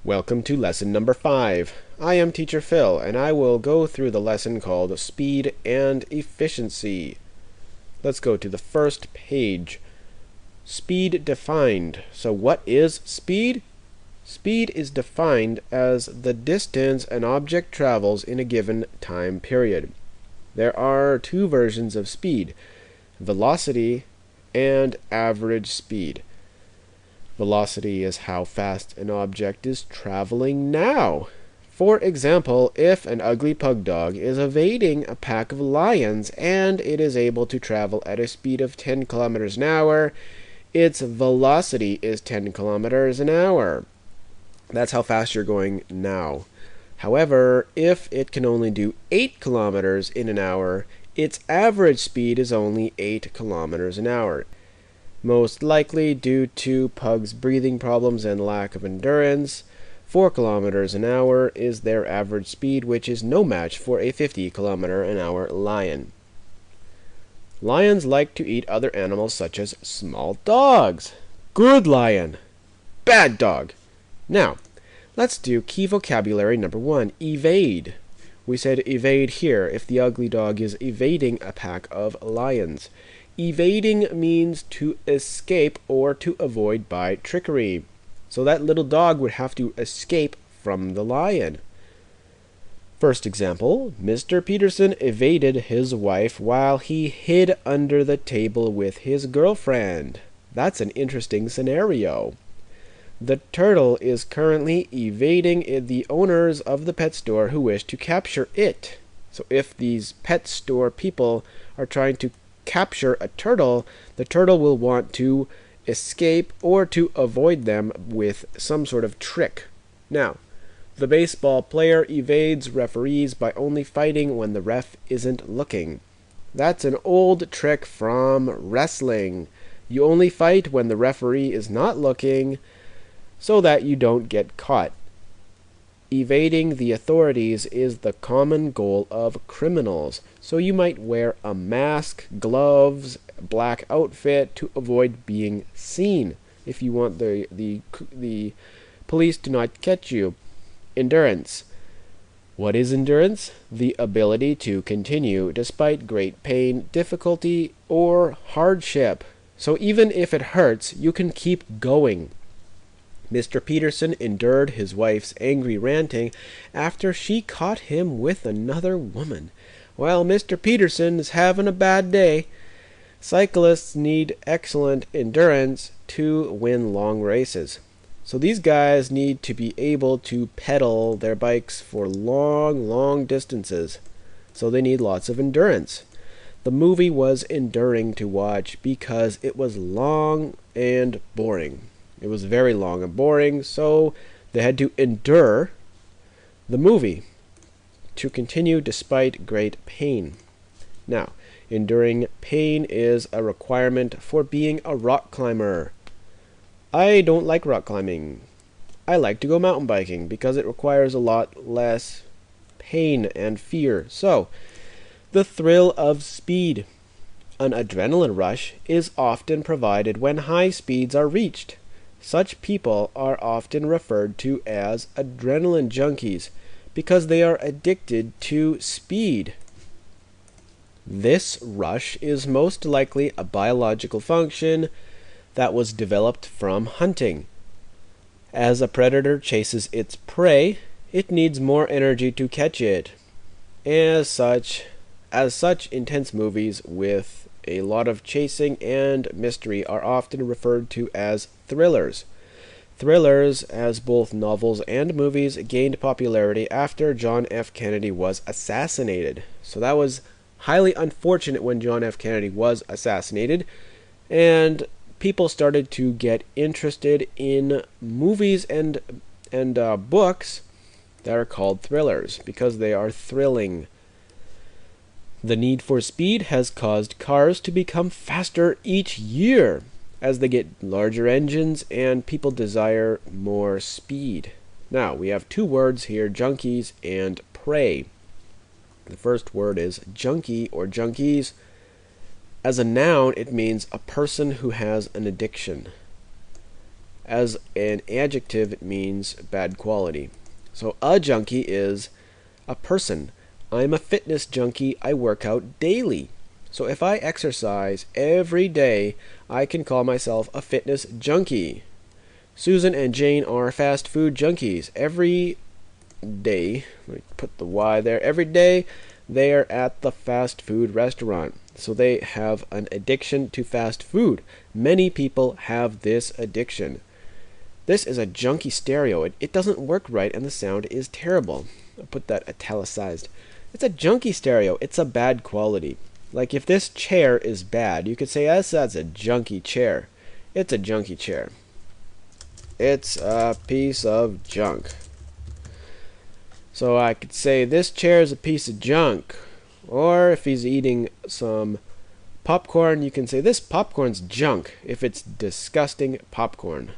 Welcome to lesson number 5. I am Teacher Phil, and I will go through the lesson called Speed and Efficiency. Let's go to the first page. Speed defined. So what is speed? Speed is defined as the distance an object travels in a given time period. There are two versions of speed: velocity and average speed. Velocity is how fast an object is traveling now. For example, if an ugly pug dog is evading a pack of lions and it is able to travel at a speed of 10 kilometers an hour, its velocity is 10 kilometers an hour. That's how fast you're going now. However, if it can only do 8 kilometers in an hour, its average speed is only 8 kilometers an hour. Most likely due to pugs' breathing problems and lack of endurance. 4 kilometers an hour is their average speed, which is no match for a 50 kilometer an hour lion. Lions like to eat other animals such as small dogs. Good lion. Bad dog. Now, let's do key vocabulary number 1, evade. We said evade here if the ugly dog is evading a pack of lions. Evading means to escape or to avoid by trickery. So that little dog would have to escape from the lion. First example, Mr. Peterson evaded his wife while he hid under the table with his girlfriend. That's an interesting scenario. The turtle is currently evading the owners of the pet store who wish to capture it. So if these pet store people are trying to capture a turtle, the turtle will want to escape or to avoid them with some sort of trick. Now, the baseball player evades referees by only fighting when the ref isn't looking. That's an old trick from wrestling. You only fight when the referee is not looking so that you don't get caught. Evading the authorities is the common goal of criminals. So you might wear a mask, gloves, black outfit to avoid being seen if you want the police to not catch you. Endurance. What is endurance? The ability to continue despite great pain, difficulty, or hardship. So even if it hurts, you can keep going. Mr. Peterson endured his wife's angry ranting after she caught him with another woman. Well, Mr. Peterson's having a bad day. Cyclists need excellent endurance to win long races. So these guys need to be able to pedal their bikes for long distances. So they need lots of endurance. The movie was enduring to watch because it was long and boring. It was very long and boring, so they had to endure the movie to continue despite great pain. Now, enduring pain is a requirement for being a rock climber. I don't like rock climbing. I like to go mountain biking because it requires a lot less pain and fear. So, the thrill of speed. An adrenaline rush is often provided when high speeds are reached. Such people are often referred to as adrenaline junkies because they are addicted to speed. This rush is most likely a biological function that was developed from hunting. As a predator chases its prey, it needs more energy to catch it. As such, intense movies with a lot of chasing and mystery are often referred to as thrillers. Thrillers, as both novels and movies, gained popularity after John F. Kennedy was assassinated. So that was highly unfortunate when John F. Kennedy was assassinated, and people started to get interested in movies and books that are called thrillers because they are thrilling. The need for speed has caused cars to become faster each year as they get larger engines and people desire more speed. Now, we have two words here, junkies and prey. The first word is junkie or junkies. As a noun, it means a person who has an addiction. As an adjective, it means bad quality. So a junkie is a person. I'm a fitness junkie. I work out daily. So if I exercise every day, I can call myself a fitness junkie. Susan and Jane are fast food junkies. Every day, let me put the Y there, every day they are at the fast food restaurant. So they have an addiction to fast food. Many people have this addiction. This is a junky stereo. It doesn't work right and the sound is terrible. I'll put that italicized. It's a junky stereo. It's a bad quality. Like if this chair is bad, you could say, yes, that's a junky chair. It's a junky chair. It's a piece of junk. So I could say, this chair is a piece of junk. Or if he's eating some popcorn, you can say, this popcorn's junk if it's disgusting popcorn.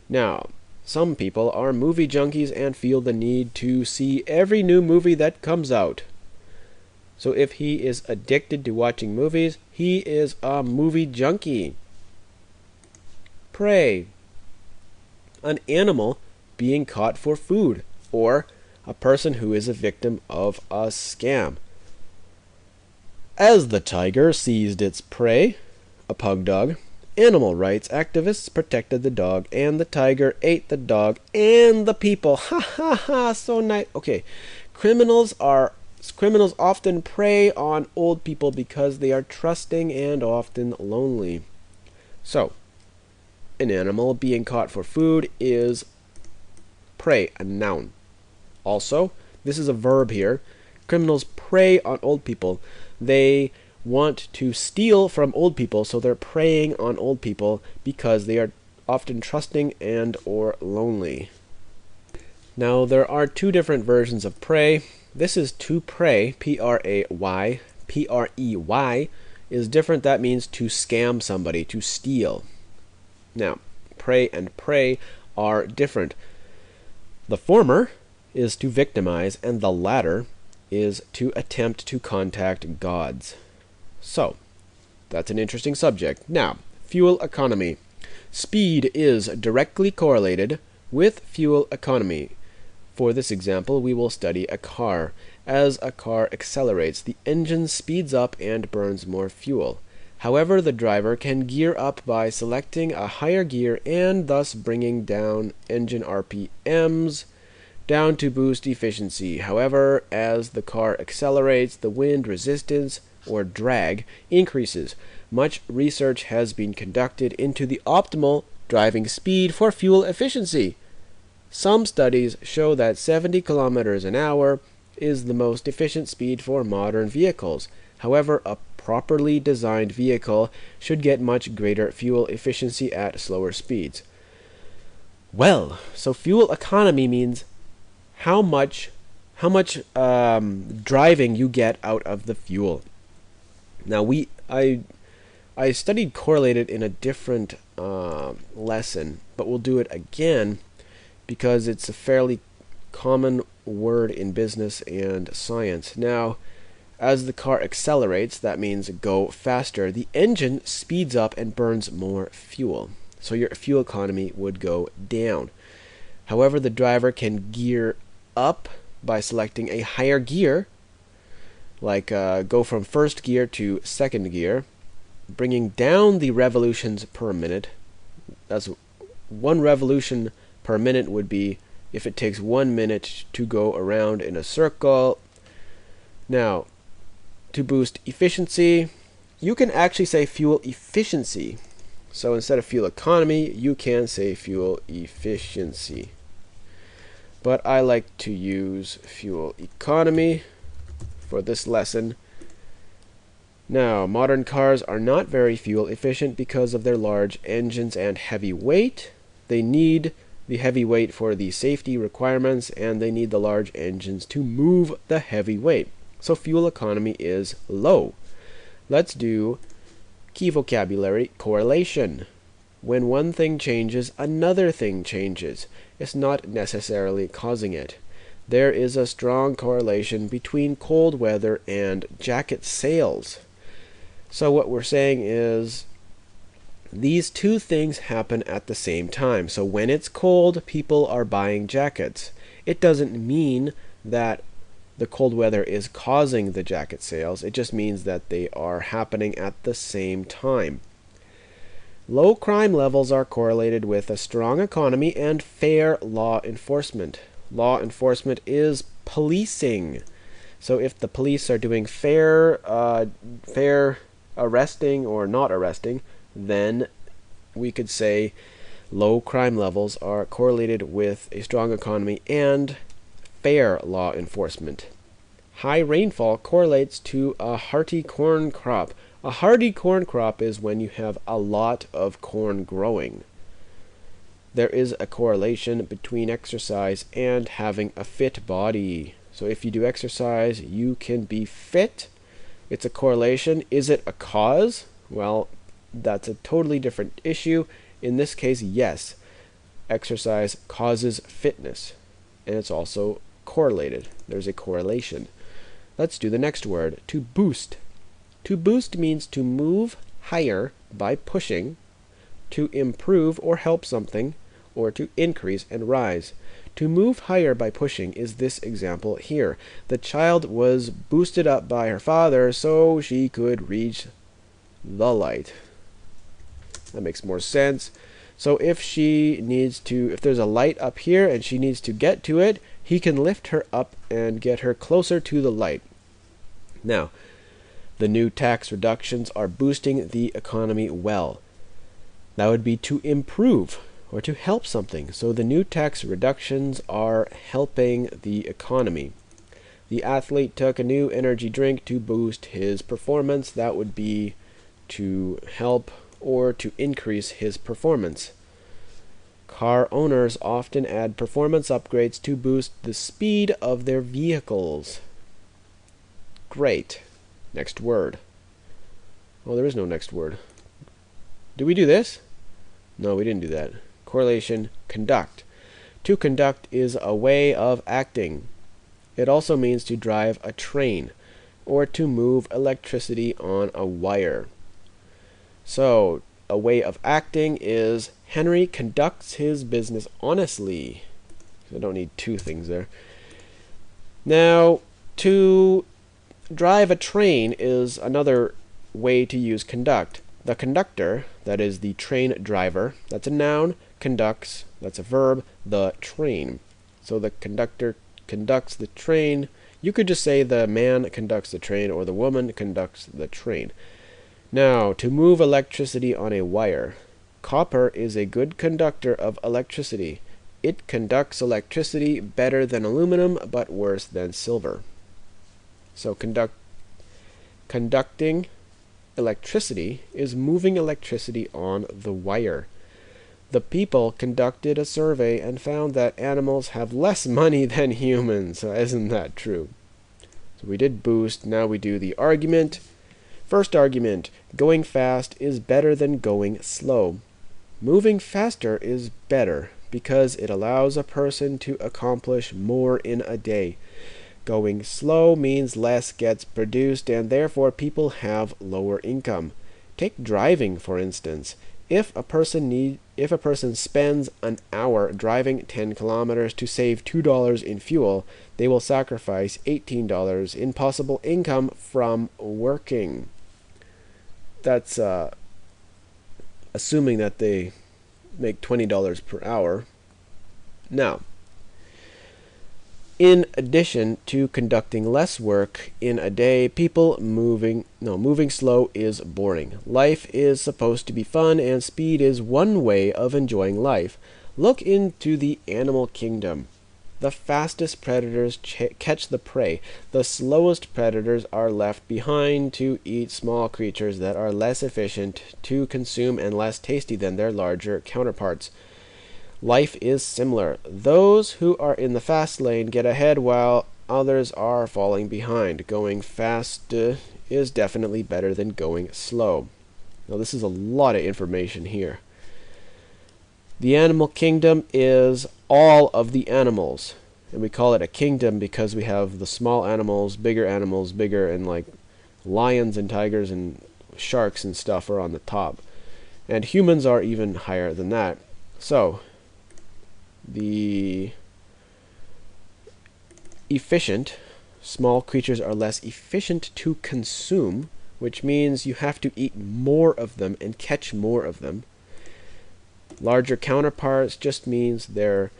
Now, some people are movie junkies and feel the need to see every new movie that comes out. So if he is addicted to watching movies, he is a movie junkie. Prey. An animal being caught for food, or a person who is a victim of a scam. As the tiger seized its prey, a pug dog, animal rights activists protected the dog, and the tiger ate the dog and the people. Ha ha ha, so nice. Okay, criminals often prey on old people because they are trusting and often lonely. So, an animal being caught for food is prey, a noun. Also, this is a verb here. Criminals prey on old people. They want to steal from old people, so they're preying on old people because they are often trusting and or lonely. Now, there are two different versions of prey. This is to pray, P-R-A-Y. P-R-E-Y is different. That means to scam somebody, to steal. Now, pray and pray are different. The former is to victimize, and the latter is to attempt to contact gods. So, that's an interesting subject. Now, fuel economy. Speed is directly correlated with fuel economy. For this example, we will study a car. As a car accelerates, the engine speeds up and burns more fuel. However, the driver can gear up by selecting a higher gear and thus bringing down engine RPMs down to boost efficiency. However, as the car accelerates, the wind resistance or drag increases. Much research has been conducted into the optimal driving speed for fuel efficiency. Some studies show that 70 kilometers an hour is the most efficient speed for modern vehicles. However, a properly designed vehicle should get much greater fuel efficiency at slower speeds. Well, so fuel economy means how much driving you get out of the fuel. Now, I studied correlated in a different lesson, but we'll do it again because it's a fairly common word in business and science. Now, as the car accelerates, that means go faster, the engine speeds up and burns more fuel. So your fuel economy would go down. However, the driver can gear up by selecting a higher gear, like go from first gear to second gear, bringing down the revolutions per minute. That's 1 revolution per minute would be if it takes 1 minute to go around in a circle. Now, to boost efficiency, you can actually say fuel efficiency. So instead of fuel economy, you can say fuel efficiency. But I like to use fuel economy for this lesson. Now, modern cars are not very fuel efficient because of their large engines and heavy weight. They need the heavy weight for the safety requirements, and they need the large engines to move the heavy weight. So fuel economy is low. Let's do key vocabulary correlation. When one thing changes, another thing changes. It's not necessarily causing it. There is a strong correlation between cold weather and jacket sales. So what we're saying is These two things happen at the same time. So when it's cold, people are buying jackets. It doesn't mean that the cold weather is causing the jacket sales. It just means that they are happening at the same time. Low crime levels are correlated with a strong economy and fair law enforcement. Law enforcement is policing. So if the police are doing fair arresting or not arresting, then we could say low crime levels are correlated with a strong economy and fair law enforcement. High rainfall correlates to a hearty corn crop. A hearty corn crop is when you have a lot of corn growing. There is a correlation between exercise and having a fit body. So if you do exercise, you can be fit. It's a correlation. Is it a cause? Well, that's a totally different issue. In this case, yes, exercise causes fitness, and it's also correlated. There's a correlation. Let's do the next word, to boost. To boost means to move higher by pushing, to improve or help something, or to increase and rise. To move higher by pushing is this example here. The child was boosted up by her father so she could reach the light. That makes more sense. So if there's a light up here and she needs to get to it, he can lift her up and get her closer to the light. Now, the new tax reductions are boosting the economy well. That would be to improve or to help something. So the new tax reductions are helping the economy. The athlete took a new energy drink to boost his performance. That would be to help or to increase his performance. Car owners often add performance upgrades to boost the speed of their vehicles. Great. Next word. Oh, there is no next word. Did we do this? No, we didn't do that. Correlation, conduct. To conduct is a way of acting. It also means to drive a train or to move electricity on a wire. So, a way of acting is Henry conducts his business honestly. I don't need two things there. Now, to drive a train is another way to use conduct. The conductor, that is the train driver, that's a noun, conducts, that's a verb, the train. So the conductor conducts the train. You could just say the man conducts the train or the woman conducts the train. Now, to move electricity on a wire. Copper is a good conductor of electricity. It conducts electricity better than aluminum, but worse than silver. So conducting electricity is moving electricity on the wire. The people conducted a survey and found that animals have less money than humans. So isn't that true? So we did boost. Now we do the argument. First argument, going fast is better than going slow. Moving faster is better because it allows a person to accomplish more in a day. Going slow means less gets produced and therefore people have lower income. Take driving, for instance. If a person spends an hour driving 10 kilometers to save $2 in fuel, they will sacrifice $18 in possible income from working. That's assuming that they make $20 per hour. Now, in addition to conducting less work in a day, moving slow is boring. Life is supposed to be fun, and speed is one way of enjoying life. Look into the animal kingdom. The fastest predators catch the prey. The slowest predators are left behind to eat small creatures that are less efficient to consume and less tasty than their larger counterparts. Life is similar. Those who are in the fast lane get ahead while others are falling behind. Going fast is definitely better than going slow. Now this is a lot of information here. The animal kingdom is all of the animals. And we call it a kingdom because we have the small animals, bigger, and like lions and tigers and sharks and stuff are on the top. And humans are even higher than that. So, the efficient, small creatures are less efficient to consume, which means you have to eat more of them and catch more of them. Larger counterparts just means they're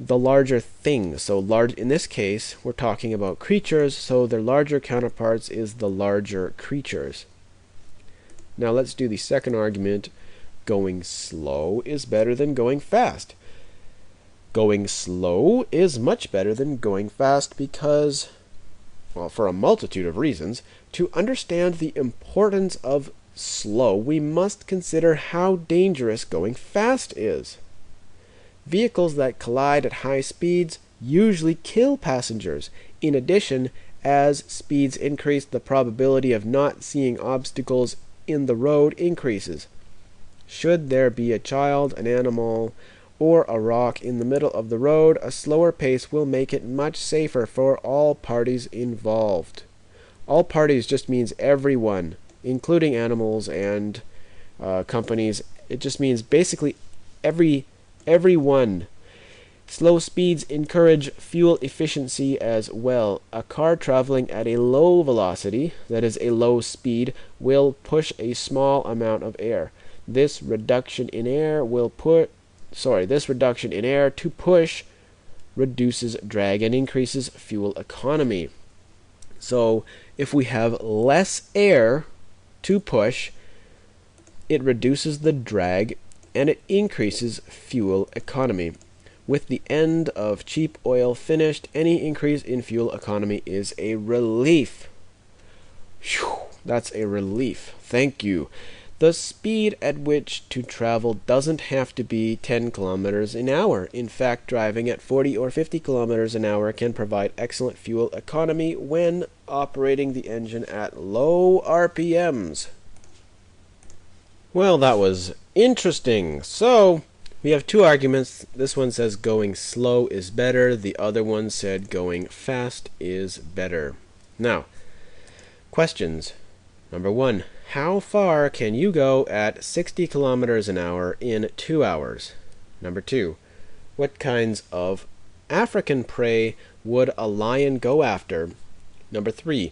the larger things. So large, in this case, we're talking about creatures, so their larger counterparts is the larger creatures. Now let's do the second argument. Going slow is better than going fast. Going slow is much better than going fast because, well, for a multitude of reasons. To understand the importance of slow, we must consider how dangerous going fast is. Vehicles that collide at high speeds usually kill passengers. In addition, as speeds increase, the probability of not seeing obstacles in the road increases. Should there be a child, an animal, or a rock in the middle of the road, a slower pace will make it much safer for all parties involved. All parties just means everyone, including animals and companies. It just means basically everyone. Slow speeds encourage fuel efficiency as well. A car traveling at a low velocity, that is a low speed, will push a small amount of air. This reduction in air to push reduces drag and increases fuel economy. So if we have less air to push, it reduces the drag and it increases fuel economy. With the end of cheap oil finished, any increase in fuel economy is a relief. Whew, that's a relief. Thank you. The speed at which to travel doesn't have to be 10 kilometers an hour. In fact, driving at 40 or 50 kilometers an hour can provide excellent fuel economy when operating the engine at low RPMs. Well, that was interesting. So, we have two arguments. This one says going slow is better. The other one said going fast is better. Now, questions. Number 1. How far can you go at 60 kilometers an hour in 2 hours? Number 2. What kinds of African prey would a lion go after? Number 3.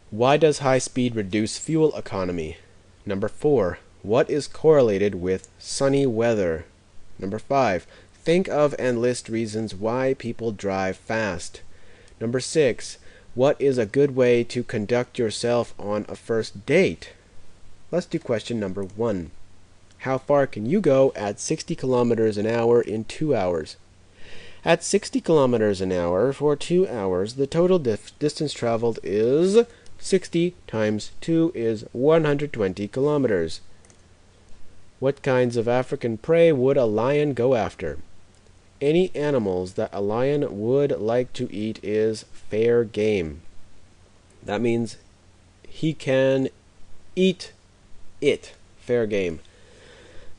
Why does high speed reduce fuel economy? Number 4. What is correlated with sunny weather? Number 5. Think of and list reasons why people drive fast. Number 6. What is a good way to conduct yourself on a first date? Let's do question number 1. How far can you go at 60 kilometers an hour in 2 hours? At 60 kilometers an hour for 2 hours, the total distance traveled is 60 times 2 is 120 kilometers. What kinds of African prey would a lion go after? Any animals that a lion would like to eat is fair game. That means he can eat it. Fair game.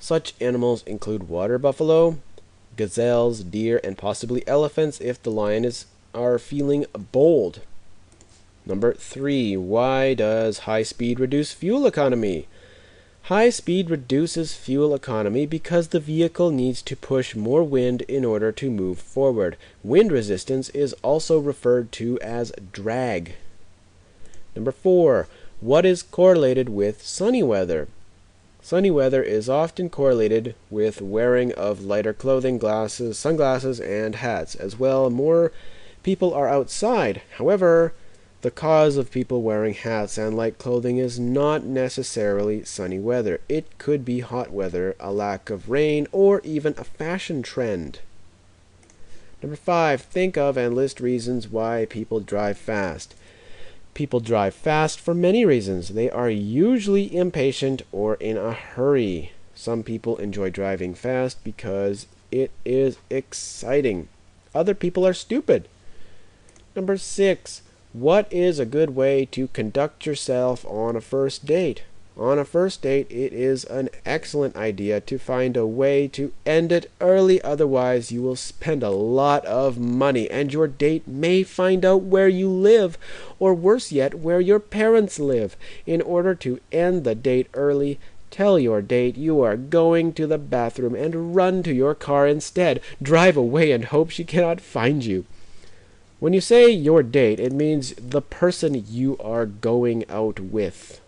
Such animals include water buffalo, gazelles, deer, and possibly elephants if the lion are feeling bold. Number 3. Why does high speed reduce fuel economy? High speed reduces fuel economy because the vehicle needs to push more wind in order to move forward. Wind resistance is also referred to as drag. Number 4. What is correlated with sunny weather? Sunny weather is often correlated with wearing of lighter clothing, glasses, sunglasses, and hats. As well, more people are outside. However, the cause of people wearing hats and light clothing is not necessarily sunny weather. It could be hot weather, a lack of rain, or even a fashion trend. Number 5. Think of and list reasons why people drive fast. People drive fast for many reasons. They are usually impatient or in a hurry. Some people enjoy driving fast because it is exciting. Other people are stupid. Number 6. What is a good way to conduct yourself on a first date? On a first date, it is an excellent idea to find a way to end it early, otherwise you will spend a lot of money, and your date may find out where you live, or worse yet, where your parents live. In order to end the date early, Tell your date you are going to the bathroom and run to your car instead. Drive away and hope she cannot find you. When you say your date, it means the person you are going out with.